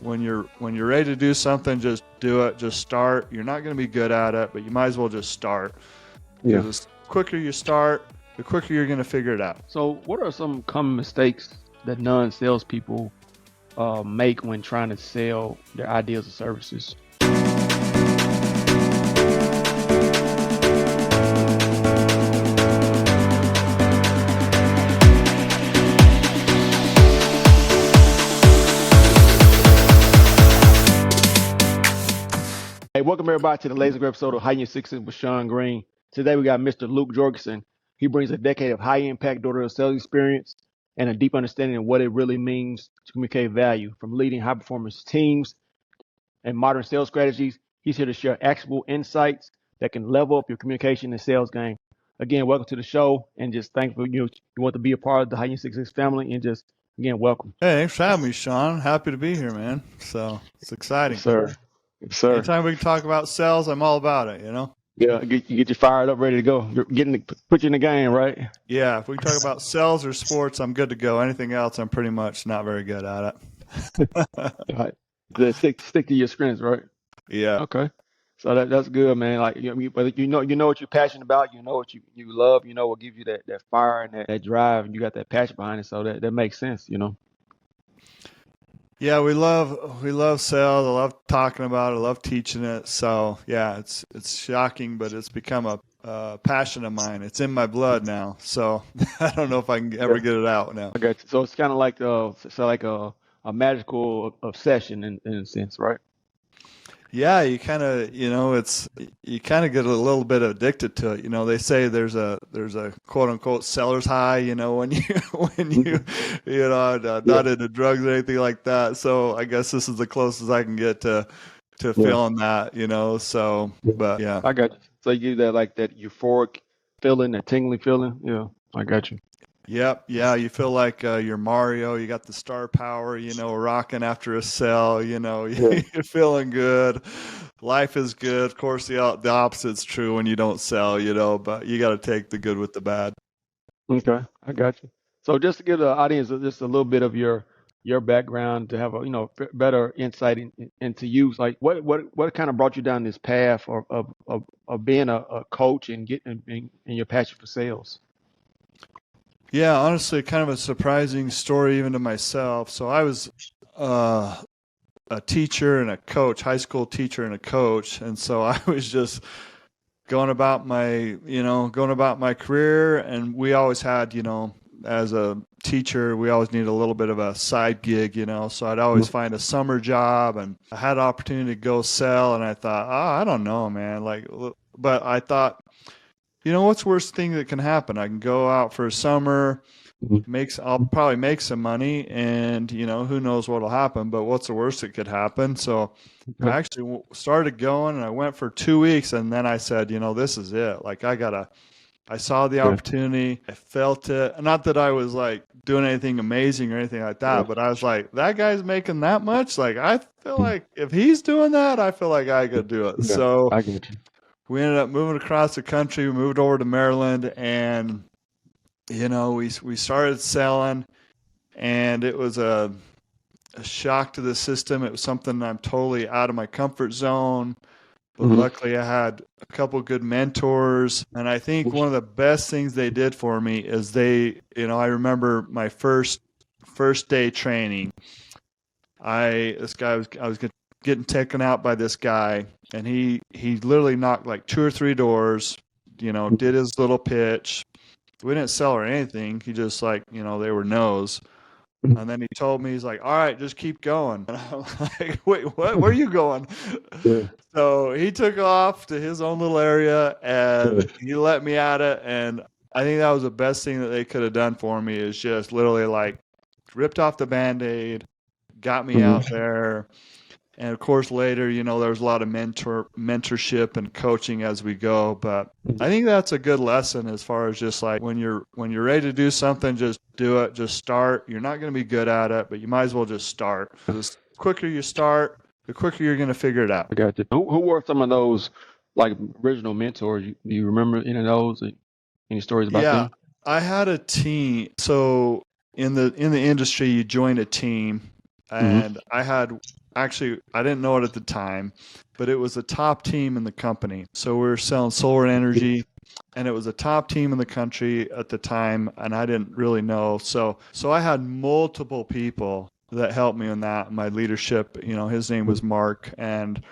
When you're ready to do something, just do it. Just start. You're not going to be good at it, but you might as well just start. Yeah. Because the quicker you start, the quicker you're going to figure it out. So, what are some common mistakes that non-salespeople make when trying to sell their ideas or services? Hey, welcome everybody to the latest episode of Heighten Your with Sean Green. Today we got Mr. Luke Jorgenson. He brings a decade of high-impact door-to-door sales experience and a deep understanding of what it really means to communicate value. From leading high-performance teams and modern sales strategies, he's here to share actionable insights that can level up your communication and sales game. Again, welcome to the show, and just thankful you want to be a part of the Heighten Your family, and just again, welcome. Hey, thanks for having me, Sean. Happy to be here, man. So it's exciting. Yes, sir. Yes, sir. Anytime we can talk about sales, I'm all about it, you know? Yeah, get you fired up, ready to go. You're put you in the game, right? Yeah, if we talk about sales or sports, I'm good to go. Anything else, I'm pretty much not very good at it. All right. Just stick to your strengths, right? Yeah. Okay. So that's good, man. Like but you know what you're passionate about, you know what you love, you know what gives you that fire and that drive, and you got that passion behind it. So that makes sense, you know. Yeah, we love sales. I love talking about it. I love teaching it. So yeah, it's shocking, but it's become a passion of mine. It's in my blood now. So I don't know if I can ever get it out now. I got you. So it's kind of like a magical obsession in a sense, right? Yeah, you kind of you kind of get a little bit addicted to it. You know, they say there's a quote unquote seller's high. You know, when you not into drugs or anything like that. So I guess this is the closest I can get to feeling that. You know, so but yeah, I got you. So you get that like that euphoric feeling, that tingling feeling. Yeah, I got you. Yep. Yeah. You feel like you're Mario. You got the star power, rocking after a sell, you're feeling good. Life is good. Of course, the opposite's true when you don't sell, but you got to take the good with the bad. Okay. I got you. So just to give the audience just a little bit of your background to have a better insight into you, like what kind of brought you down this path of being a coach and getting and your passion for sales? Yeah, honestly, kind of a surprising story even to myself. So I was a teacher and a coach, high school teacher and a coach, and so I was just going about my career, and we always had, as a teacher, we always needed a little bit of a side gig, so I'd always find a summer job, and I had an opportunity to go sell, and I thought, I don't know, man, but I thought, what's the worst thing that can happen? I can go out for a summer, I'll probably make some money, and who knows what'll happen, but what's the worst that could happen? So I actually started going, and I went for 2 weeks, and then I said, this is it. Like I saw the opportunity, I felt it. Not that I was like doing anything amazing or anything like that, but I was like, that guy's making that much. Like I feel like if he's doing that, I feel like I could do it. So I get you. We ended up moving across the country. We moved over to Maryland, and we started selling, and it was a shock to the system. It was something I'm totally out of my comfort zone. But luckily, I had a couple good mentors, and I think one of the best things they did for me is I remember my first day training. I was getting taken out by this guy, and he literally knocked like 2 or 3 doors, did his little pitch. We didn't sell or anything. He just they were no's. And then he told me, he's like, all right, just keep going. And I'm like, wait, what? Where are you going? Yeah. So he took off to his own little area, and he let me at it. And I think that was the best thing that they could have done for me, is just literally like ripped off the Band-Aid, got me out there. And of course, later, there's a lot of mentorship and coaching as we go. But I think that's a good lesson as far as just like when you're ready to do something, just do it. Just start. You're not going to be good at it, but you might as well just start. Because the quicker you start, the quicker you're going to figure it out. I got you. Who were some of those like original mentors? Do you remember any of those? Any stories about them? Yeah, I had a team. So in the industry, you join a team. And I didn't know it at the time, but it was a top team in the company. So we were selling solar energy, and it was a top team in the country at the time, and I didn't really know. So I had multiple people that helped me in that, my leadership. His name was Mark, and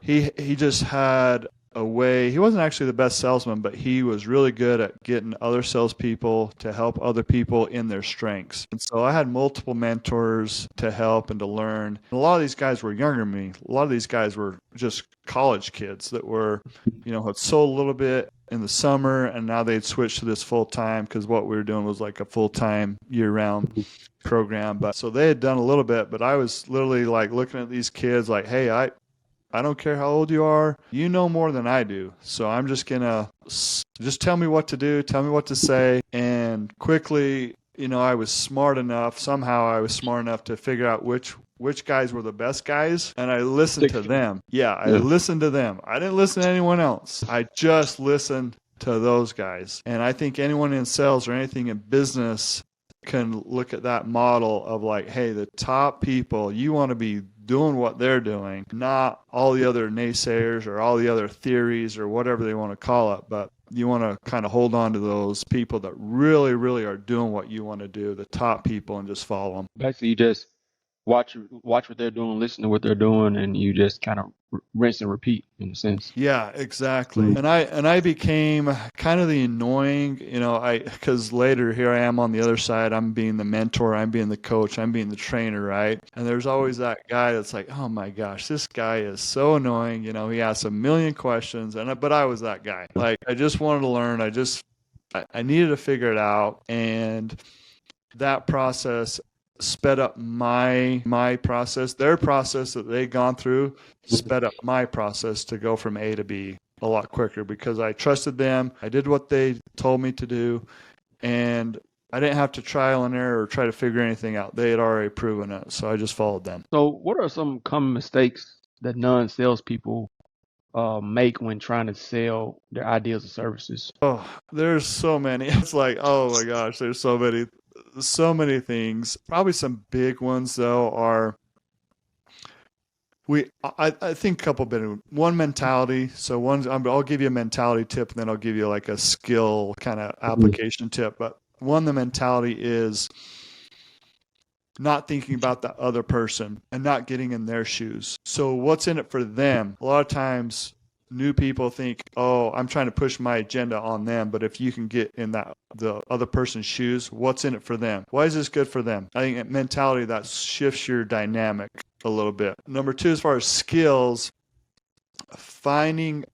he just had a way. He wasn't actually the best salesman, but he was really good at getting other salespeople to help other people in their strengths. And so I had multiple mentors to help and to learn. And a lot of these guys were younger than me. A lot of these guys were just college kids that were, had sold a little bit in the summer, and now they'd switched to this full time, because what we were doing was like a full time year round program. But so they had done a little bit, but I was literally like looking at these kids like, hey, I don't care how old you are. You know more than I do. So I'm just going to just tell me what to do, tell me what to say. And quickly, I was smart enough. Somehow I was smart enough to figure out which guys were the best guys. And I listened to them. Yeah, I listened to them. I didn't listen to anyone else. I just listened to those guys. And I think anyone in sales or anything in business can look at that model of like, hey, the top people, you want to be doing what they're doing, not all the other naysayers or all the other theories or whatever they want to call it. But you want to kind of hold on to those people that really, really are doing what you want to do, the top people, and just follow them. Basically, you just watch what they're doing, listen to what they're doing, and you just kind of rinse and repeat in a sense. Yeah, exactly. And I became kind of the annoying, because later here I am on the other side. I'm being the mentor, I'm being the coach, I'm being the trainer, right? And there's always that guy that's like, oh my gosh, this guy is so annoying. He asks a million questions, but I was that guy. Like, I just wanted to learn. I needed to figure it out, and that process sped up my process. Their process that they'd gone through sped up my process to go from A to B a lot quicker, because I trusted them. I did what they told me to do, and I didn't have to trial and error or try to figure anything out. They had already proven it, so I just followed them. So what are some common mistakes that non-salespeople make when trying to sell their ideas or services? Oh, there's so many. It's like, oh my gosh, there's so many things. Probably some big ones though are I think a couple bit. One, mentality. So I'll give you a mentality tip, and then I'll give you like a skill kind of application tip. But one, the mentality is not thinking about the other person and not getting in their shoes. So what's in it for them? A lot of times new people think, oh, I'm trying to push my agenda on them. But if you can get in the other person's shoes, what's in it for them? Why is this good for them? I think mentality, that shifts your dynamic a little bit. Number two, as far as skills, finding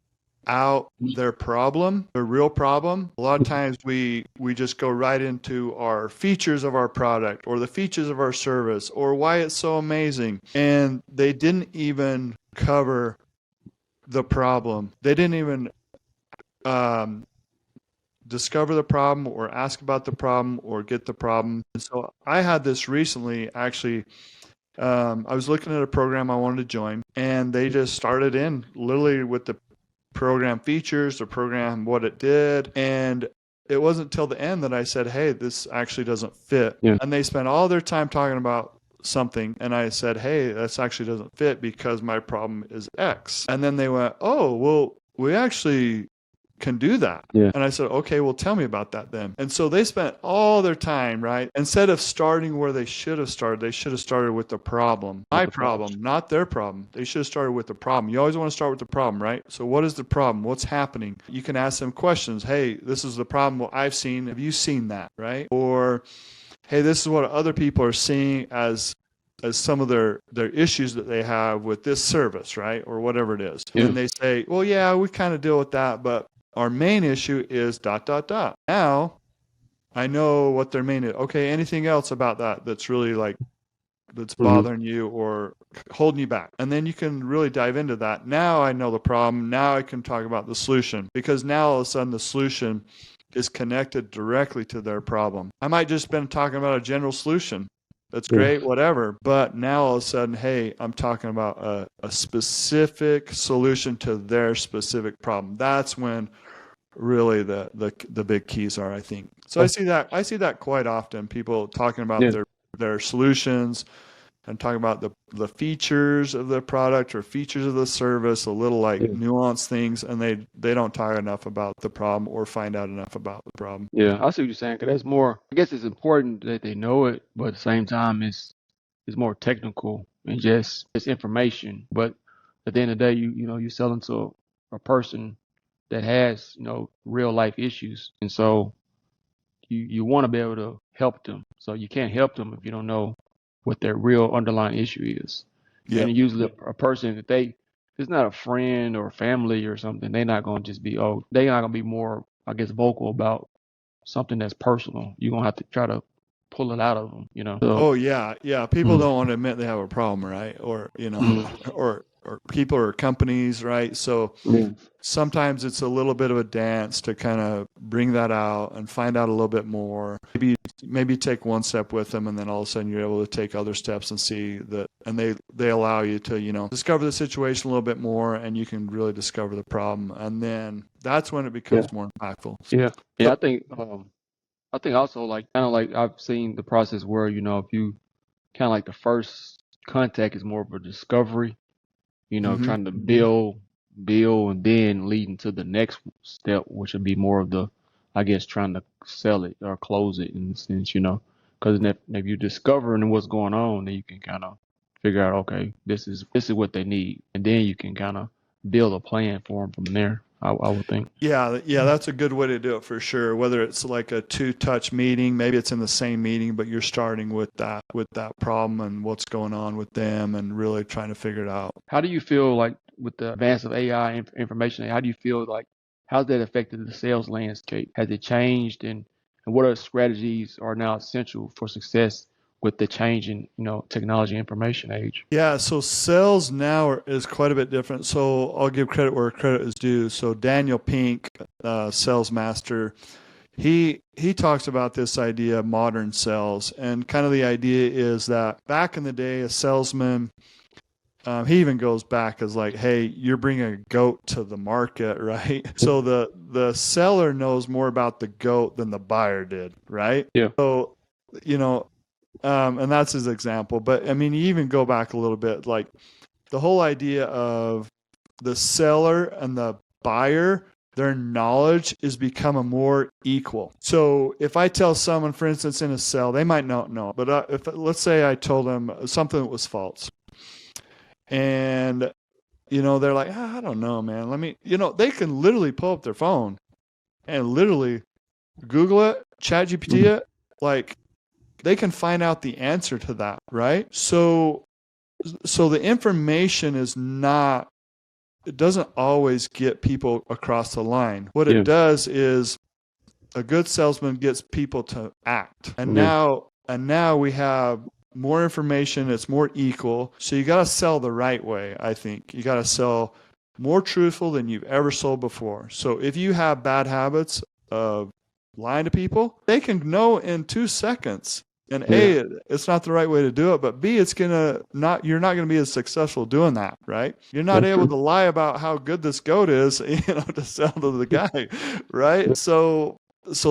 out their problem, their real problem. A lot of times we just go right into our features of our product or the features of our service or why it's so amazing. And they didn't even cover the problem. They didn't even discover the problem or ask about the problem or get the problem. And so I had this recently, actually. I was looking at a program I wanted to join, and they just started in literally with the program features, the program, what it did. And it wasn't till the end that I said, hey, this actually doesn't fit. Yeah. And they spent all their time talking about something. And I said, hey, this actually doesn't fit because my problem is X. And then they went, oh, well, we actually can do that. Yeah. And I said, okay, well, tell me about that then. And so they spent all their time, right? Instead of starting where they should have started with the problem. My problem, not their problem. They should have started with the problem. You always want to start with the problem, right? So what is the problem? What's happening? You can ask them questions. Hey, this is the problem what I've seen. Have you seen that, right? Or, hey, this is what other people are seeing as some of their issues that they have with this service, right? Or whatever it is. Yeah. And they say, well, yeah, we kind of deal with that, but our main issue is ... Now I know what their main is. Okay, anything else about that that's really that's bothering you or holding you back? And then you can really dive into that. Now I know the problem. Now I can talk about the solution, because now all of a sudden the solution is connected directly to their problem. I might just been talking about a general solution. That's great, whatever. But now all of a sudden, hey, I'm talking about a specific solution to their specific problem. That's when really the big keys are, I think. So I see that quite often, people talking about their solutions and talking about the features of the product or features of the service, a little like Yeah. nuanced things, and they don't talk enough about the problem or find out enough about the problem. Yeah, I see what you're saying. 'Cause that's more. I guess it's important that they know it, but at the same time, it's more technical and just it's information. But at the end of the day, you know you're selling to a person that has real life issues, and so you want to be able to help them. So you can't help them if you don't know what their real underlying issue is. And Yep. usually a person that it's not a friend or family or something, they're not gonna just be they're not gonna be more, I guess, vocal about something that's personal. You're gonna have to try to pull it out of them, you know. So Oh yeah, yeah. People mm, don't want to admit they have a problem, right? Or mm, or people or companies, right? So yeah, sometimes it's a little bit of a dance to kind of bring that out and find out a little bit more. Maybe take one step with them, and then all of a sudden you're able to take other steps and see that, and they allow you to discover the situation a little bit more, and you can really discover the problem, and then that's when it yeah, becomes more impactful. yeah, yeah. So, I think also like kind of like I've seen the process where if you kind of like the first contact is more of a discovery, hmm trying to build, and then leading to the next step, which would be more of the, I guess, trying to sell it or close it in a sense, because if you're discovering what's going on, then you can kind of figure out, okay, this is what they need, and then you can kind of build a plan for them from there. I would think. yeah, that's a good way to do it for sure. Whether it's like a two-touch meeting, maybe it's in the same meeting, but you're starting with that problem and what's going on with them, and really trying to figure it out. How do you feel like with the advance of AI information? How do you feel like how's that affected the sales landscape? Has it changed, and what are strategies are now essential for success with the changing, technology information age? Yeah, so sales now is quite a bit different. So I'll give credit where credit is due. So Daniel Pink, sales master, he talks about this idea of modern sales, and kind of the idea is that back in the day, a salesman, he even goes back as like, hey, you're bringing a goat to the market, right? So the seller knows more about the goat than the buyer did, right? Yeah. So you know, and that's his example. But I mean, you even go back a little bit, like the whole idea of the seller and the buyer, their knowledge is becoming more equal. So if I tell someone, for instance, in a sale, they might not know, but if let's say I told them something that was false, and they're like, I don't know, man. Let me, they can literally pull up their phone and literally Google it, chat GPT Mhm. it, like they can find out the answer to that, right? So the information is not, it doesn't always get people across the line. What it Yeah. does is a good salesman gets people to act. And Yeah. now we have more information, it's more equal. So you got to sell the right way, I think. You got to sell more truthful than you've ever sold before. So if you have bad habits of lying to people, they can know in 2 seconds. And Yeah. A, it's not the right way to do it, but B, you're not gonna be as successful doing that, right? You're not That's able true. to lie about how good this goat is, to sell to the guy, right? So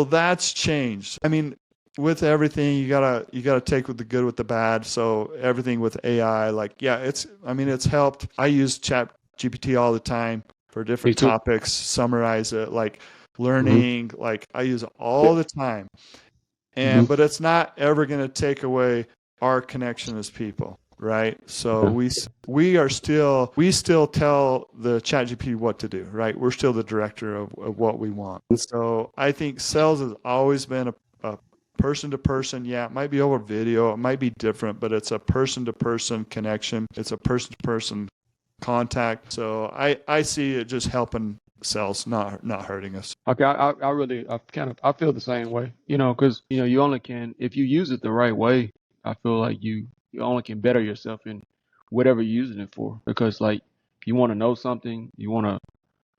that's changed. I mean, with everything, you gotta take with the good with the bad. So everything with AI, like it's helped. I use Chat GPT all the time for Me different too. topics, summarize it, like Hmm. learning, like I use it Yeah. all the time. Hmm. But it's not ever going to take away our connection as people, right? So Yeah. we still tell the ChatGPT what to do, right? We're still the director of what we want. So I think sales has always been a person to person. Yeah, it might be over video, it might be different, but it's a person to person connection. It's a person to person contact. So I see it just helping sales, not hurting us. Okay, I really, I feel the same way, because, you only can, if you use it the right way, I feel like you only can better yourself in whatever you're using it for. Because, like, if you want to know something, you want to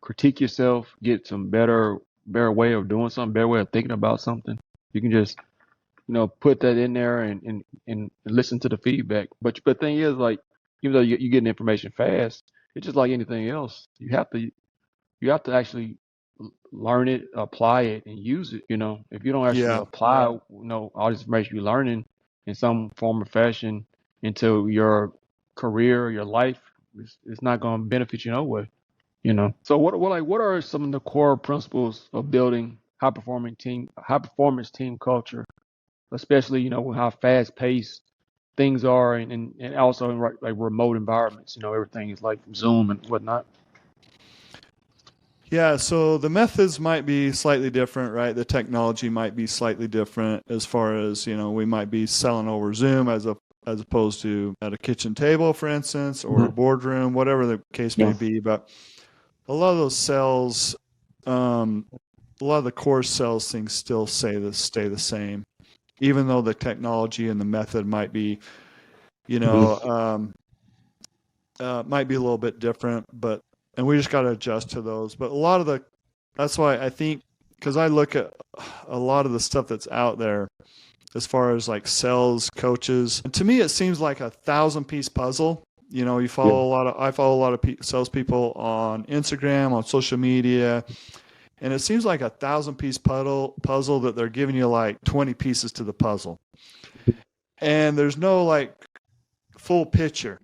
critique yourself, get some better way of doing something, better way of thinking about something, you can just, put that in there and listen to the feedback. But the thing is, like, even though you're getting information fast, it's just like anything else. You have to actually learn it, apply it, and use it. If you don't actually Yeah. apply, all this information you're learning in some form or fashion, into your career, your life, it's not going to benefit you no way. You know. So what are some of the core principles of building high performance team culture, especially with how fast paced things are, and also in like remote environments. Everything is like Zoom and whatnot. Yeah, so the methods might be slightly different, right? The technology might be slightly different as far as, we might be selling over Zoom as opposed to at a kitchen table, for instance, or a Mhm. boardroom, whatever the case may Yeah. be. But a lot of those sales, a lot of the core sales things still stay the same, even though the technology and the method might be, you know, Mhm. might be a little bit different, and we just got to adjust to those. But that's why I think, because I look at a lot of the stuff that's out there as far as like sales coaches, and to me it seems like a 1,000-piece puzzle. Yeah. I follow a lot of salespeople on Instagram, on social media, and it seems like a 1,000-piece puzzle that they're giving you like 20 pieces to the puzzle, and there's no like full picture.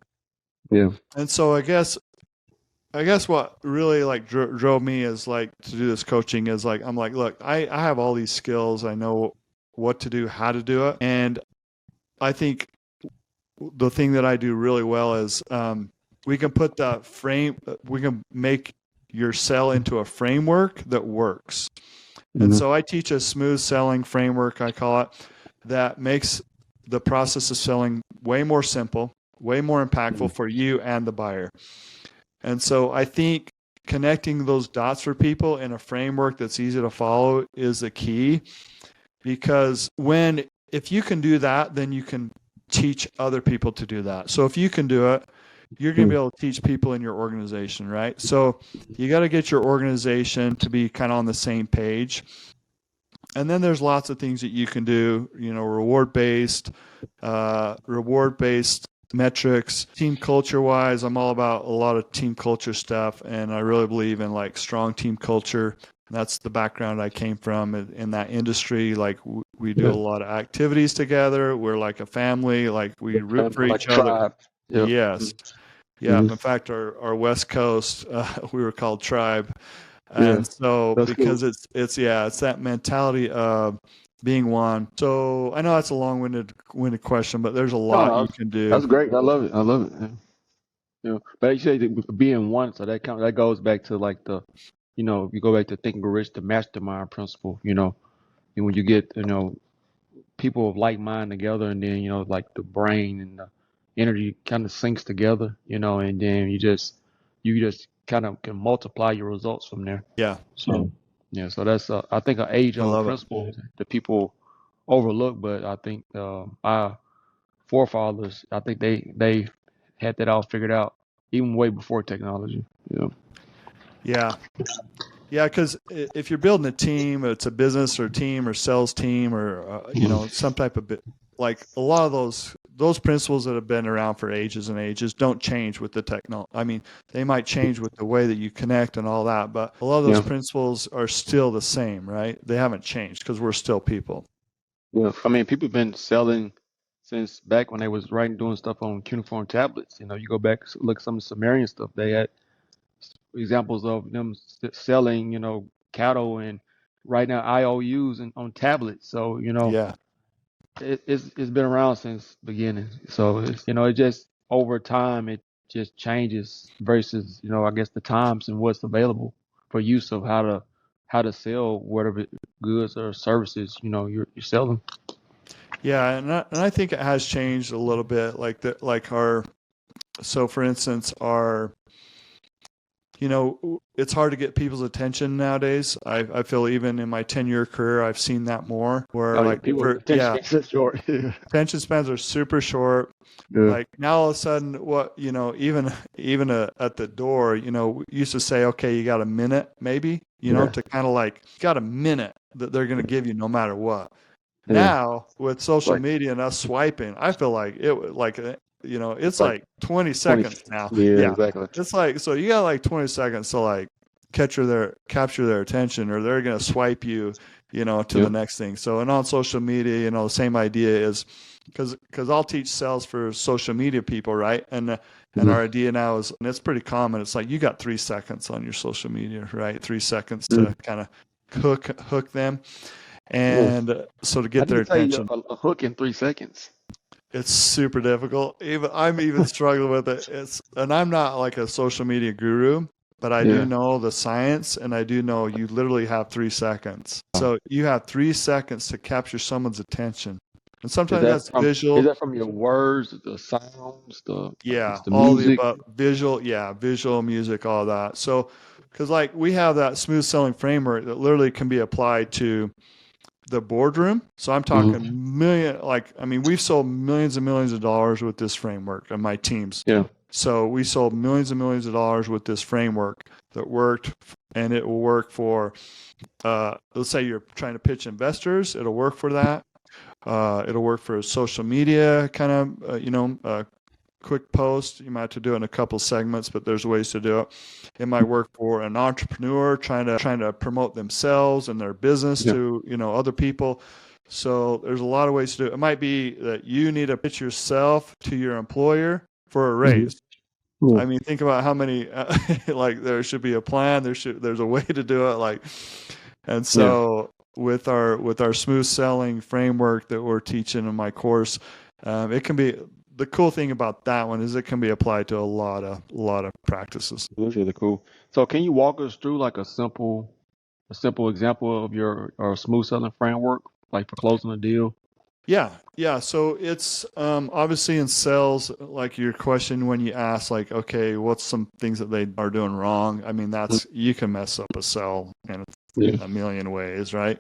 Yeah. And so I guess what really like drove me is like to do this coaching is like I'm like, look, I have all these skills. I know what to do, how to do it, and I think the thing that I do really well is we can put we can make your sell into a framework that works. And Mhm. so I teach a smooth selling framework, I call it, that makes the process of selling way more simple, way more impactful Mhm. for you and the buyer. And so I think connecting those dots for people in a framework that's easy to follow is the key, because if you can do that, then you can teach other people to do that. So if you can do it, you're going to be able to teach people in your organization, right? So you got to get your organization to be kind of on the same page. And then there's lots of things that you can do, reward based metrics. Team culture wise, I'm all about a lot of team culture stuff, and I really believe in like strong team culture. That's the background I came from in that industry. Like we do a Yeah. lot of activities together. We're like a family. Like we root for Like each other. tribe. Yeah. Yes. Yeah. Mm-hmm. In fact, our West Coast, we were called Tribe. Yeah. And so That's cool. because it's that mentality of being one. So I know that's a long-winded question, but there's a No, lot no, you can that's do. great. I love it. I love it. Yeah. But you say that being one, so that goes back to like you go back to thinking rich, the mastermind principle. And when you get people of like mind together, and then like the brain and the energy kind of syncs together, and then you just kind of can multiply your results from there. Yeah, So yeah, so that's I think an age I old love it. principle that people overlook, but I think our forefathers, I think they had that all figured out even way before technology. Yeah, yeah. Because if you're building a team, it's a business or team or sales team or some type of like a lot of those principles that have been around for ages and ages don't change with the technology. I mean, they might change with the way that you connect and all that, but a lot of those Yeah, principles are still the same, right? They haven't changed because we're still people. yeah. I mean, people have been selling since back when they was writing, doing stuff on cuneiform tablets. You go back, look at some of the Sumerian stuff. They had examples of them selling, cattle and writing out IOUs on tablets. So, Yeah. it's been around since beginning. So it just over time it just changes versus I guess the times and what's available for use of how to sell whatever goods or services you're selling. Yeah, and I think it has changed a little bit. So for instance, it's hard to get people's attention nowadays. I feel even in my 10-year career, I've seen that more. Where Oh yeah, like people for attention is short. Yeah. attention spans are super short. Yeah. Like now all of a sudden, even at the door, we used to say, okay, you got a minute, maybe, Yeah. to kind of like you got a minute that they're going to give you no matter what. Yeah. Now with social Like media and us swiping, I feel like it's like like 20 20. seconds now. Yeah, Yeah, exactly. it's like so you got like 20 seconds to like capture their attention, or they're gonna swipe you to the next thing. So, and on social media, the same idea is because I'll teach sales for social media people, right? And our idea now is, and it's pretty common. It's like you got 3 seconds on your social media, right? 3 seconds to kind of hook them, and so to get their attention. A hook in 3 seconds. It's super difficult. I'm even struggling with it. And I'm not like a social media guru, but I do know the science, and I do know you literally have 3 seconds. So you have 3 seconds to capture someone's attention. And sometimes that's visual. Is that from your words, the sounds, the all music? the above, visual, music, all that. So, because like we have that smooth selling framework that literally can be applied to the boardroom. So I'm talking we've sold millions and millions of dollars with this framework and my teams. Yeah. So we sold millions and millions of dollars with this framework that worked, and it will work for, let's say you're trying to pitch investors. It'll work for that. It'll work for social media kind of, quick post. You might have to do it in a couple segments, but there's ways to do it. It might work for an entrepreneur trying to promote themselves and their business to, other people. So there's a lot of ways to do it. It might be that you need to pitch yourself to your employer for a raise. Mm-hmm. I mean, think about how many, there should be a plan. There's a way to do it. And so with our smooth selling framework that we're teaching in my course, it can be, the cool thing about that one is it can be applied to a lot of practices. That's really cool. So can you walk us through like a simple example of your smooth selling framework, like for closing a deal? Yeah. So it's obviously in sales, like your question when you ask, like, okay, what's some things that they are doing wrong? I mean, you can mess up a sell in a million ways, right?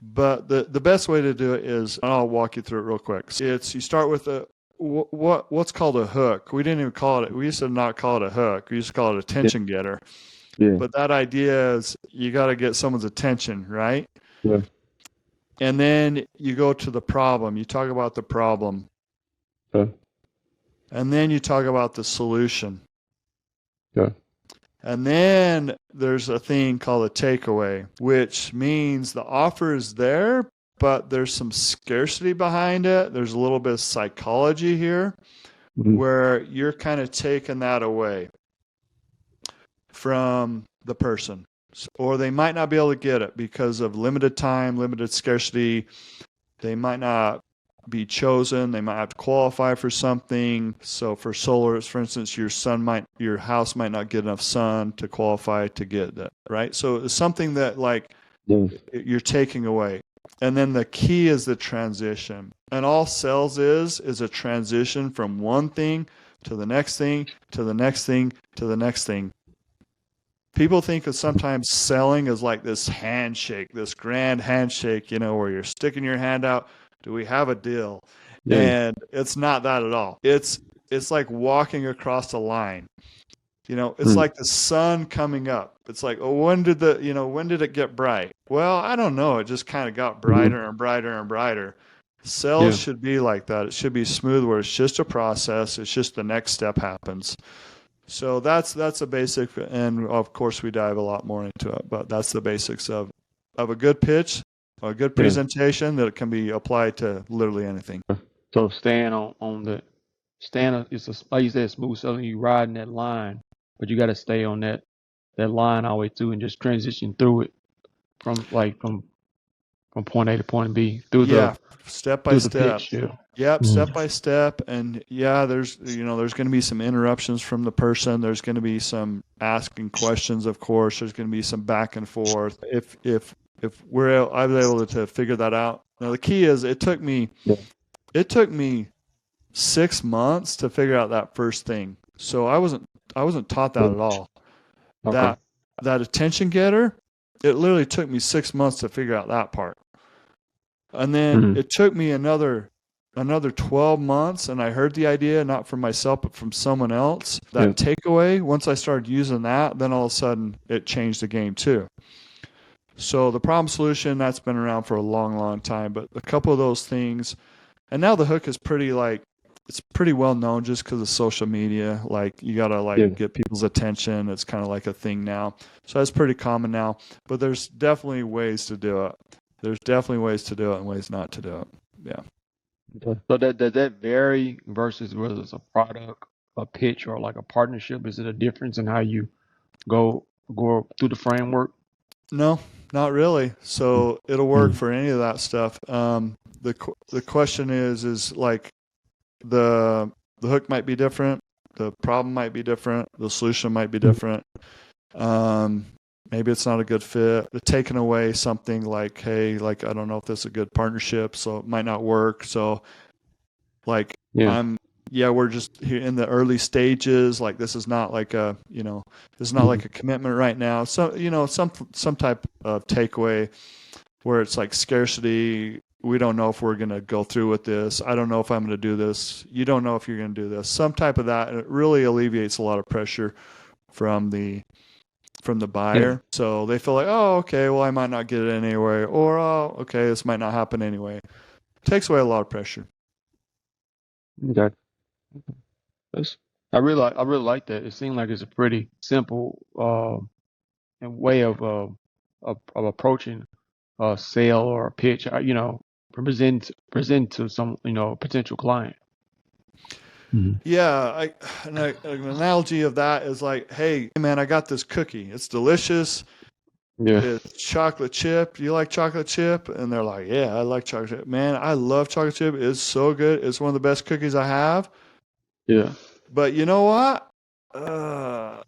But the best way to do it is, and I'll walk you through it real quick. It's you start with what's called a hook. We didn't even call it. We used to not call it a hook. We used to call it a attention getter. Yeah. But that idea is you got to get someone's attention, right? Yeah. And then you go to the problem. You talk about the problem. Okay. And then you talk about the solution. Okay. And then there's a thing called a takeaway, which means the offer is there, but there's some scarcity behind it. There's a little bit of psychology here where you're kind of taking that away from the person. Or they might not be able to get it because of limited time, limited scarcity. They might not be chosen. They might have to qualify for something. So for solar, for instance, your house might not get enough sun to qualify to get that, right? So it's something that you're taking away. And then the key is the transition. And all sales is a transition from one thing to the next thing, to the next thing, to the next thing. People think that sometimes selling is like this handshake, this grand handshake, where you're sticking your hand out. Do we have a deal? Yeah. And it's not that at all. It's like walking across a line. It's like the sun coming up. It's like, when did it get bright? Well, I don't know. It just kind of got brighter and brighter and brighter. Sales should be like that. It should be smooth, where it's just a process. It's just the next step happens. So that's a basic, and of course we dive a lot more into it, but that's the basics of a good pitch, a good presentation that can be applied to literally anything. So staying like you said, smooth selling, you riding that line, but you got to stay on that line all the way through and just transition through it from point A to point B through step by step. Yep, step by step. And there's going to be some interruptions from the person. There's going to be some asking questions, of course. There's going to be some back and forth. If I was able to figure that out. Now the key is it took me 6 months to figure out that first thing. So I wasn't taught that at all. Okay. That attention getter, it literally took me 6 months to figure out that part. And then it took me another 12 months, and I heard the idea, not from myself, but from someone else. That takeaway, once I started using that, then all of a sudden it changed the game too. So the problem solution, that's been around for a long, long time, but a couple of those things, and now the hook is pretty it's pretty well known just because of social media. Like you gotta like get people's attention. It's kind of like a thing now. So that's pretty common now. But there's definitely ways to do it. There's definitely ways to do it and ways not to do it. Yeah. Okay. So does that vary versus whether it's a product, a pitch, or like a partnership? Is it a difference in how you go through the framework? No, not really. So it'll work for any of that stuff. The question is like the hook might be different, the problem might be different, the solution might be different. Maybe it's not a good fit. The taking away something like, hey, like I don't know if this is a good partnership, so it might not work. So like we're just here in the early stages. Like this is not like a, this is not like a commitment right now. So, some type of takeaway where it's like scarcity. We don't know if we're going to go through with this. I don't know if I'm going to do this. You don't know if you're going to do this. Some type of that. And it really alleviates a lot of pressure from the buyer. Yeah. So they feel like, oh, okay, well, I might not get it anyway. Or, oh, okay, this might not happen anyway. It takes away a lot of pressure. Okay. I really like that. It seemed like it's a pretty simple way of approaching a sale or a pitch. Present to some potential client. Yeah, an analogy of that is like, hey, man, I got this cookie. It's delicious. Yeah. It's chocolate chip. Do you like chocolate chip? And they're like, yeah, I like chocolate chip. Man, I love chocolate chip. It's so good. It's one of the best cookies I have. Yeah. But you know what? I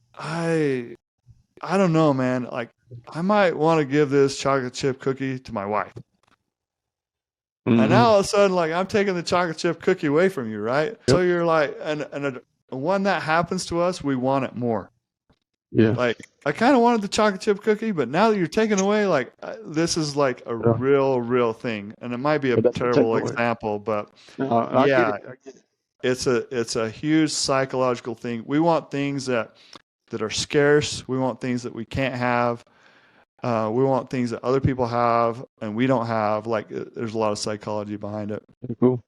don't know, man. Like, I might want to give this chocolate chip cookie to my wife. And now all of a sudden, like, I'm taking the chocolate chip cookie away from you, right? Yep. So you're like, and when that happens to us, we want it more. Yeah. Like, I kind of wanted the chocolate chip cookie, but now that you're taking away, like, this is like a real thing. And it might be a terrible example, but I get it. It's a huge psychological thing. We want things that are scarce. We want things that we can't have. We want things that other people have and we don't have. Like, there's a lot of psychology behind it. Pretty cool.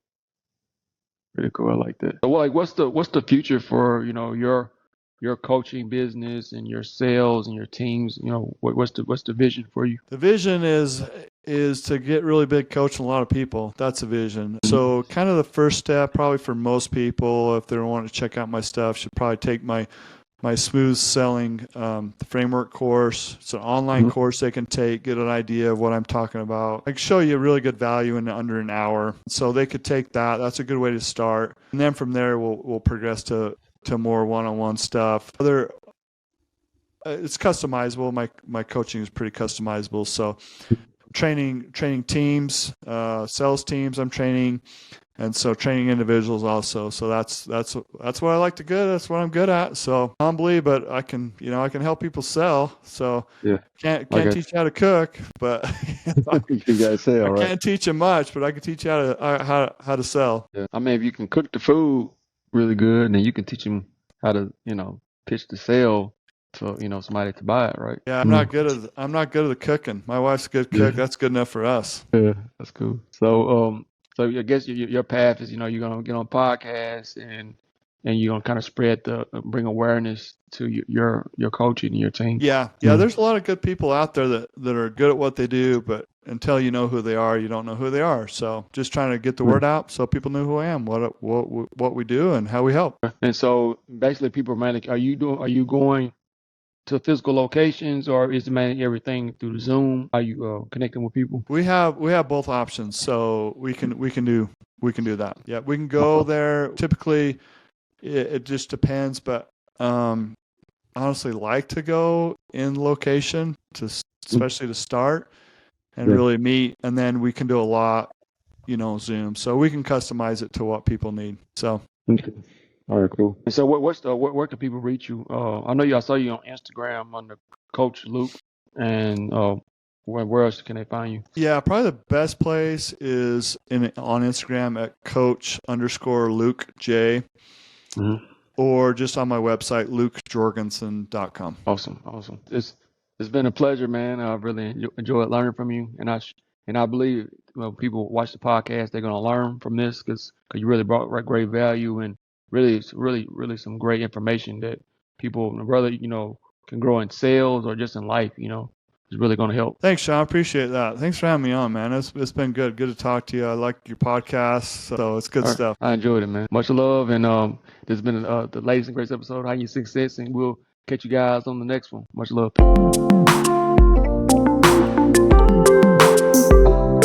Pretty cool. I like that. So, like, what's the future for your coaching business and your sales and your teams? What's the vision for you? The vision is to get really big, coaching a lot of people. That's the vision. So, kind of the first step, probably for most people, if they want to check out my stuff, should probably take my smooth selling framework course. It's an online course they can take, get an idea of what I'm talking about. I can show you really good value in under an hour. So they could take that. That's a good way to start. And then from there, we'll progress to more one-on-one stuff. It's customizable. My coaching is pretty customizable. So training teams, sales teams I'm training. And so training individuals also. So that's what I like to do. That's what I'm good at. So humbly, but I can help people sell. So can't teach you how to cook, but you gotta sell, right? I can't teach you much, but I can teach you how to sell. Yeah. I mean, if you can cook the food really good, and then you can teach them how to pitch the sale to somebody to buy it, right? Yeah, I'm not good at the cooking. My wife's a good cook. That's good enough for us. Yeah, that's cool. So I guess your path is, you're gonna get on podcasts and you're gonna kind of bring awareness to your coaching and your team. Yeah. There's a lot of good people out there that are good at what they do, but until you know who they are, you don't know who they are. So just trying to get the word out so people know who I am, what we do, and how we help. And so basically, people are mainly, are you going to physical locations, or is it mainly everything through Zoom? Are you connecting with people? We have both options, so we can do that. Yeah, we can go there. Typically, it just depends, but honestly, like to go in location especially to start and really meet, and then we can do a lot, Zoom. So we can customize it to what people need. So. Okay. All right, cool. And so where can people reach you? I saw you on Instagram under Coach Luke, and where else can they find you? Yeah, probably the best place is on Instagram at Coach_Luke J, or just on my website, lukejorgenson.com. Awesome. It's been a pleasure, man. I really enjoyed learning from you, and I believe people watch the podcast, they're going to learn from this because you really brought great value and really some great information that people, whether, can grow in sales or just in life, is really going to help. Thanks, Sean. Appreciate that. Thanks for having me on, man. It's been good. Good to talk to you. I like your podcast, so it's good stuff. I enjoyed it, man. Much love, and this has been the latest and greatest episode of Heighten Your Success, and we'll catch you guys on the next one. Much love.